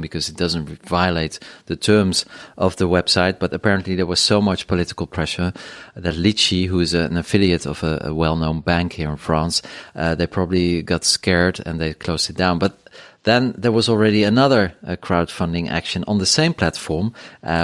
because it doesn't violate the terms of the website. But apparently there was so much political pressure that Litchi, who is an affiliate of a well-known bank here in France, they probably got scared and they closed it down. But then there was already another crowdfunding action on the same platform,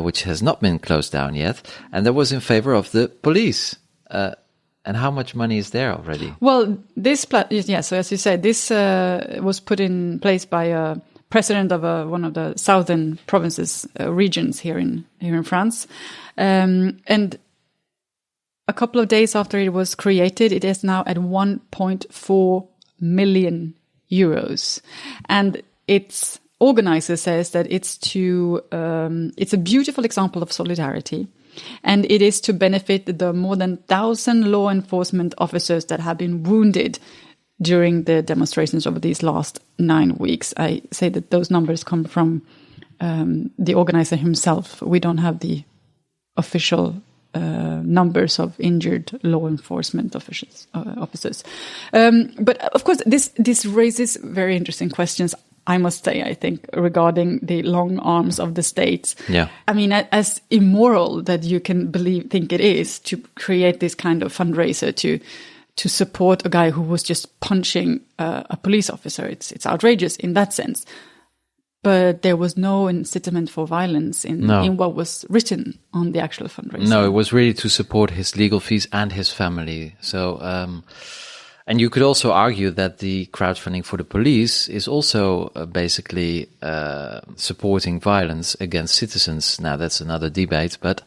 which has not been closed down yet, and that was in favor of the police. And how much money is there already? Well, so as you said, this was put in place by a president of one of the southern provinces, regions here in France. And a couple of days after it was created, it is now at 1.4 million euros. And its organizer says that it's a beautiful example of solidarity. And it is to benefit the more than 1,000 law enforcement officers that have been wounded during the demonstrations over these last 9 weeks. I say that those numbers come from the organizer himself. We don't have the official numbers of injured law enforcement officers. But of course, this raises very interesting questions, I must say, I think, regarding the long arms of the state. Yeah. I mean, as immoral that you can think it is to create this kind of fundraiser to support a guy who was just punching a police officer. It's outrageous in that sense. But there was no incitement for violence in what was written on the actual fundraiser. No, it was really to support his legal fees and his family. So, and you could also argue that the crowdfunding for the police is also basically supporting violence against citizens. Now, that's another debate, but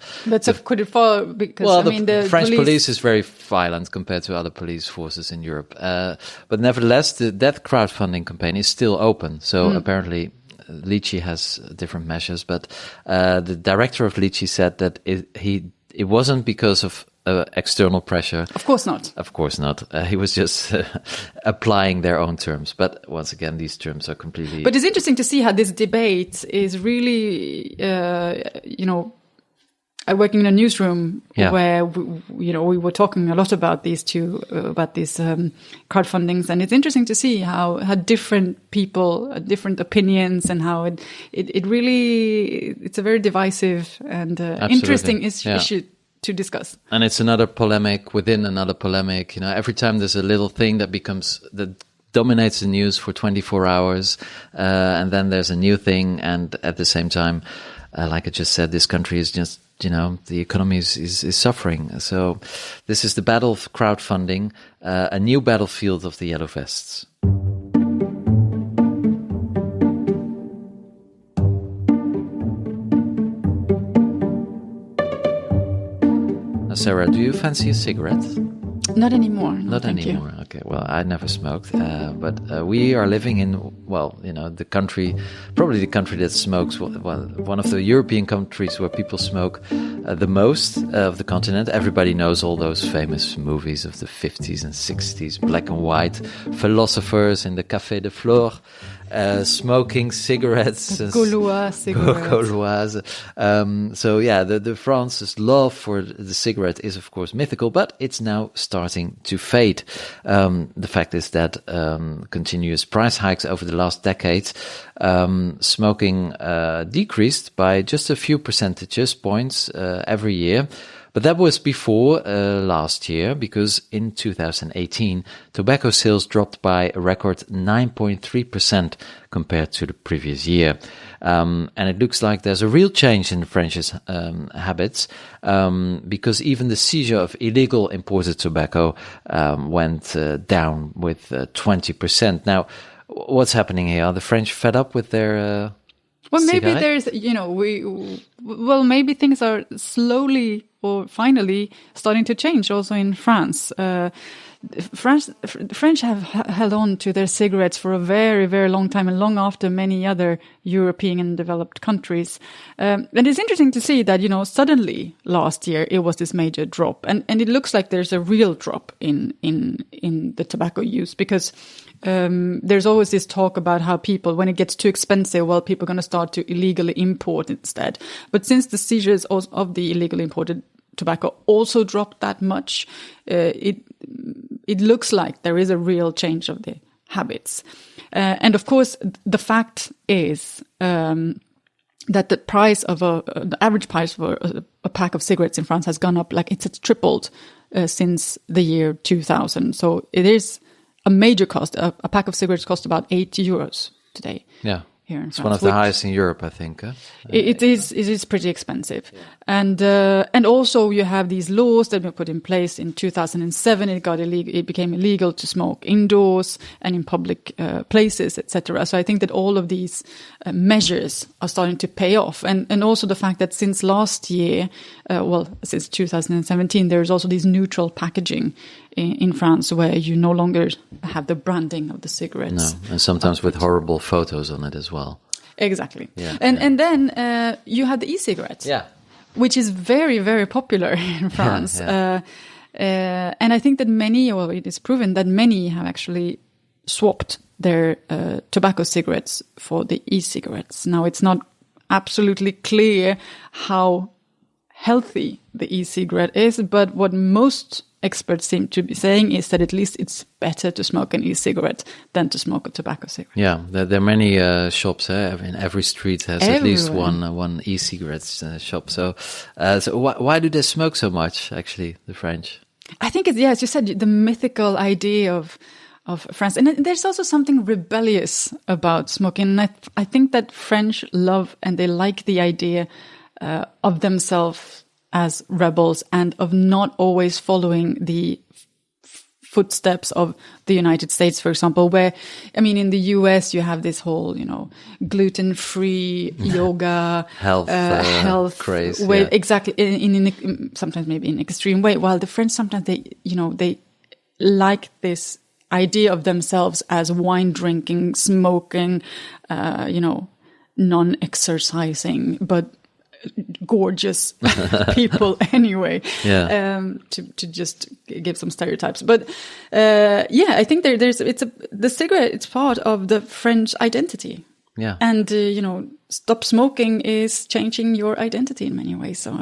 could it fall? Because the French police is very violent compared to other police forces in Europe. But nevertheless, that crowdfunding campaign is still open. So apparently, Litchi has different measures. But the director of Litchi said that it wasn't because of external pressure. Of course not. Of course not. He was just applying their own terms. But once again, these terms are completely... But it's interesting to see how this debate is really, I work in a newsroom where, we were talking a lot about these crowdfundings. And it's interesting to see how different people, different opinions, and how it really, it's a very divisive and interesting issue to discuss. And it's another polemic within another polemic. Every time there's a little thing that dominates the news for 24 hours, and then there's a new thing. And at the same time, like I just said, this country is just, the economy is suffering. So this is the battle of crowdfunding, a new battlefield of the yellow vests. Sarah, do you fancy a cigarette? Not anymore. Not anymore. You. Okay. Well, I never smoked, but we are living in, the country, probably the country that smokes. One of the European countries where people smoke the most of the continent. Everybody knows all those famous movies of the 50s and 60s, black and white philosophers in the Café de Flore. Smoking cigarettes. Gaulois cigarettes. The France's love for the cigarette is, of course, mythical, but it's now starting to fade. The fact is that continuous price hikes over the last decade, smoking decreased by just a few percentage points every year. But that was before last year, because in 2018, tobacco sales dropped by a record 9.3% compared to the previous year. And it looks like there's a real change in the French's habits, because even the seizure of illegal imported tobacco went down with 20%. Now, what's happening here? Are the French fed up with their Well, maybe there's, maybe things are slowly or finally starting to change also in France. The French have held on to their cigarettes for a very, very long time, and long after many other European and developed countries. And it's interesting to see that, suddenly last year it was this major drop, and it looks like there's a real drop in the tobacco use, because there's always this talk about how people, when it gets too expensive, people are going to start to illegally import instead. But since the seizures of the illegally imported tobacco also dropped that much, it looks like there is a real change of the habits. And of course, the fact is that the average price of a pack of cigarettes in France has gone up, like it's tripled since the year 2000. So it is a major cost. A pack of cigarettes costs about €8 today. Yeah. Here in It's France, one of the highest in Europe, I think. It is pretty expensive. Yeah. And also you have these laws that were put in place in 2007. It became illegal to smoke indoors and in public places, etc. So I think that all of these measures are starting to pay off. And also the fact that since last year, since 2017, there's also this neutral packaging in France where you no longer have the branding of the cigarettes. No, and sometimes with horrible photos on it as well. Exactly. Yeah, and then you have the e-cigarettes, which is very, very popular in France. Yeah. And I think that it is proven that many have actually swapped their tobacco cigarettes for the e-cigarettes. Now, it's not absolutely clear how healthy the e-cigarette is, but what most experts seem to be saying is that at least it's better to smoke an e-cigarette than to smoke a tobacco cigarette. Yeah, there are many shops. In every street has at least one e-cigarettes shop. So why do they smoke so much? Actually, the French. I think it's as you said, the mythical idea of France, and there's also something rebellious about smoking. And I think that French love and they like the idea of themselves as rebels and of not always following the footsteps of the United States, for example, where, I mean, in the US, you have this whole, gluten-free yoga, health craze, way, exactly, in sometimes maybe in extreme way, while the French sometimes they like this idea of themselves as wine drinking, smoking, non-exercising, but gorgeous people anyway, to just give some stereotypes. But I think the cigarette, it's part of the French identity. Yeah. And stop smoking is changing your identity in many ways. So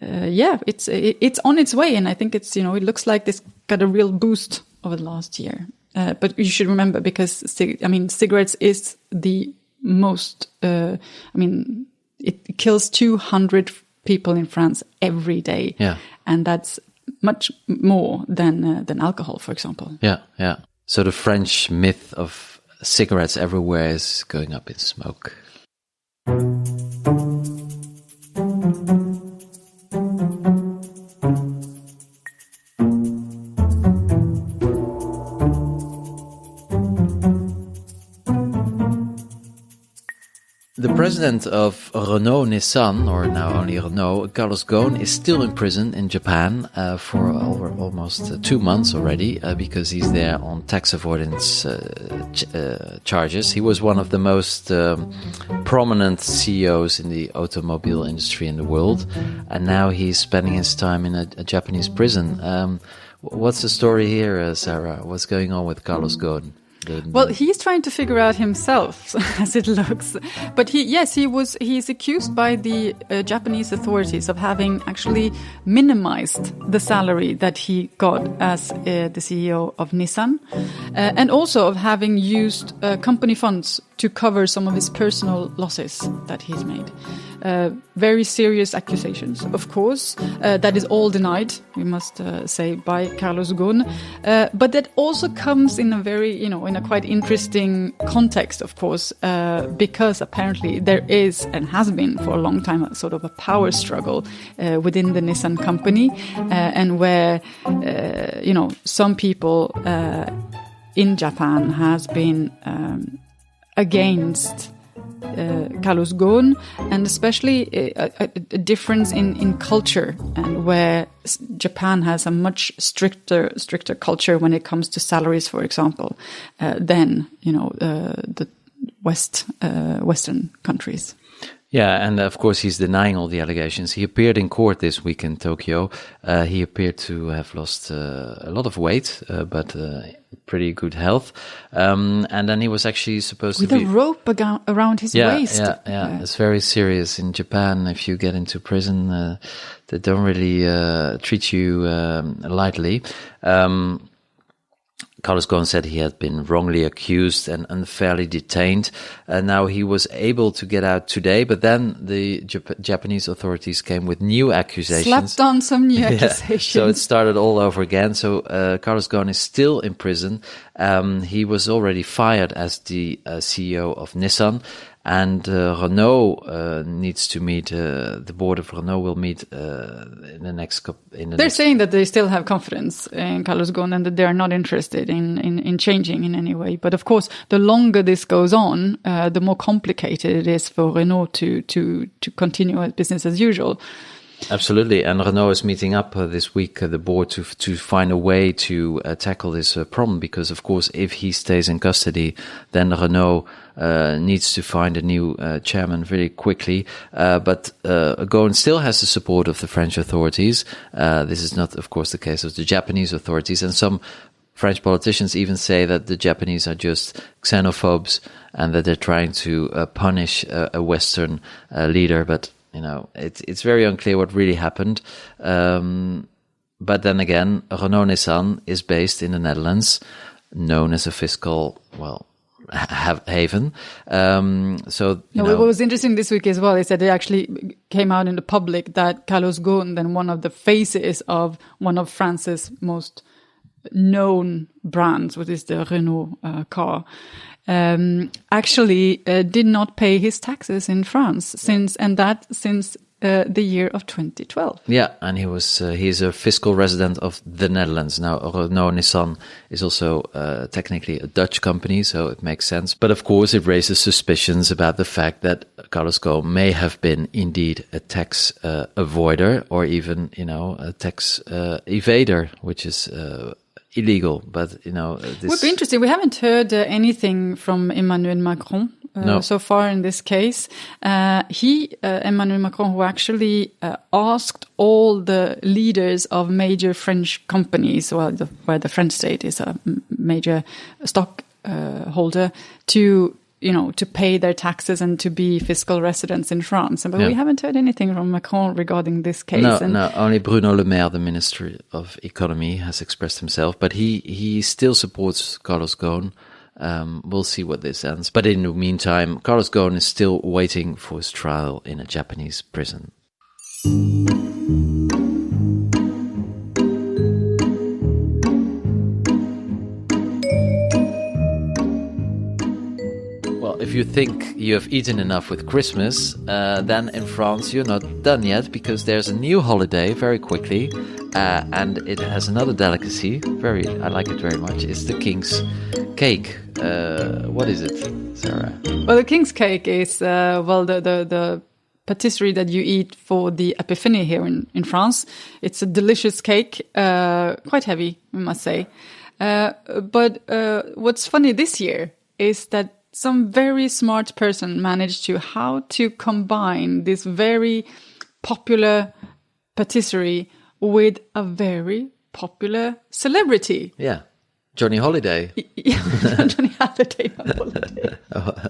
it's on its way, and I think it's it looks like this got a real boost over the last year. But you should remember, because cigarettes is the most it kills 200 people in France every day. Yeah. And that's much more than alcohol, for example. Yeah, yeah. So the French myth of cigarettes everywhere is going up in smoke. The president of Renault Nissan, or now only Renault, Ghosn, is still in prison in Japan for almost 2 months already because he's there on tax avoidance charges. He was one of the most prominent CEOs in the automobile industry in the world, and now he's spending his time in a Japanese prison. What's the story here, Sarah? What's going on with Ghosn? Well, he's trying to figure out himself, as it looks. But he's accused by the Japanese authorities of having actually minimized the salary that he got as the CEO of Nissan, and also of having used company funds to cover some of his personal losses that he's made. Very serious accusations, of course. That is all denied, we must say, by Ghosn. But that also comes in a very, in a quite interesting context, of course, because apparently there is and has been for a long time a sort of a power struggle within the Nissan company, and where, some people in Japan has been against Ghosn, and especially a difference in culture, and where Japan has a much stricter culture when it comes to salaries, for example, than the Western countries. Yeah, and of course he's denying all the allegations. He appeared in court this week in Tokyo. He appeared to have lost a lot of weight, but pretty good health. And then he was actually supposed with to be... With a rope around his waist. Yeah. It's very serious in Japan. If you get into prison, they don't really treat you lightly. Carlos Ghosn said he had been wrongly accused and unfairly detained. Now he was able to get out today, but then the Japanese authorities came with new accusations. Slapped on some new accusations. So it started all over again. So Carlos Ghosn is still in prison. He was already fired as the CEO of Nissan. And Renault needs to meet. The board of Renault will meet in the next. They're saying that they still have confidence in Carlos Ghosn and that they are not interested in changing in any way. But of course, the longer this goes on, the more complicated it is for Renault to continue as business as usual. Absolutely, and Renault is meeting up this week, the board, to find a way to tackle this problem. Because, of course, if he stays in custody, then Renault needs to find a new chairman very quickly. But Ghosn still has the support of the French authorities. This is not, of course, the case of the Japanese authorities, and some French politicians even say that the Japanese are just xenophobes and that they're trying to punish a Western leader, but. It's very unclear what really happened. But then again, Renault Nissan is based in the Netherlands, known as a fiscal, haven. What was interesting this week as well is that it actually came out in the public that Carlos Ghosn, then one of the faces of one of France's most known brands, which is the Renault car, actually did not pay his taxes in France since the year of 2012. Yeah, and he's a fiscal resident of the Netherlands. Now, Renault Nissan is also technically a Dutch company, so it makes sense. But of course, it raises suspicions about the fact that Carlos Ghosn may have been indeed a tax avoider, or even, a tax evader, which is illegal. But this would be interesting. We haven't heard anything from Emmanuel Macron so far in this case. Emmanuel Macron, who actually asked all the leaders of major French companies, where the French state is a major stock holder, to pay their taxes and to be fiscal residents in France. But we haven't heard anything from Macron regarding this case. No, only Bruno Le Maire, the Minister of Economy, has expressed himself. But he still supports Carlos Ghosn. We'll see what this ends. But in the meantime, Carlos Ghosn is still waiting for his trial in a Japanese prison. If you think you have eaten enough with Christmas, then in France you're not done yet, because there's a new holiday very quickly, and it has another delicacy. I like it very much. It's the King's cake. What is it, Sarah? Well, the King's cake is the patisserie that you eat for the Epiphany here in France. It's a delicious cake, quite heavy, we must say. But what's funny this year is that some very smart person managed how to combine this very popular patisserie with a very popular celebrity. Yeah. Johnny Holiday. Yeah, Johnny Holiday.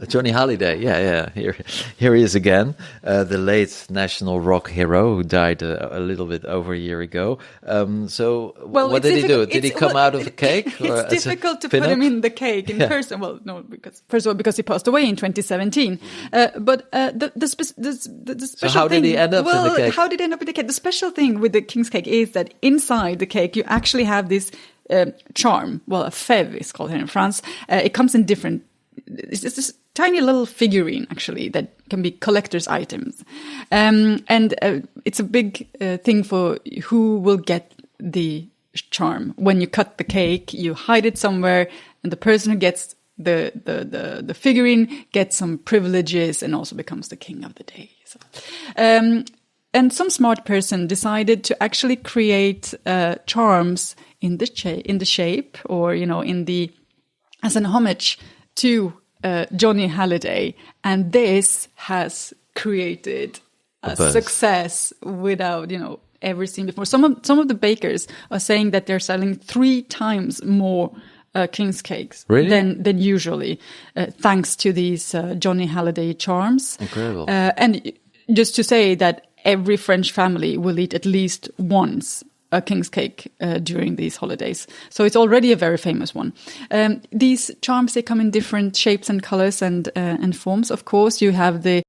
Johnny Holiday, yeah. Here he is again, the late national rock hero who died a little bit over a year ago. What did he do? Did he come out of the cake? It's difficult to put him in the cake in person. Well, no, because he passed away in 2017. But the special So how did he end up in the cake? How did he end up in the cake? The special thing with the King's cake is that inside the cake you actually have this charm. Well, a fève is called here in France. It comes in different. It's this tiny little figurine actually that can be collector's items, and it's a big thing for who will get the charm. When you cut the cake, you hide it somewhere, and the person who gets the figurine gets some privileges and also becomes the king of the day. So, and some smart person decided to actually create charms in the shape, or as an homage to Johnny Halliday, and this has created a success without ever seen before. Some of the bakers are saying that they're selling 3 times more King's cakes than usually, thanks to these Johnny Halliday charms. Incredible. And just to say that every French family will eat at least once a king's cake during these holidays. So it's already a very famous one. These charms, they come in different shapes and colors and forms. Of course, you have the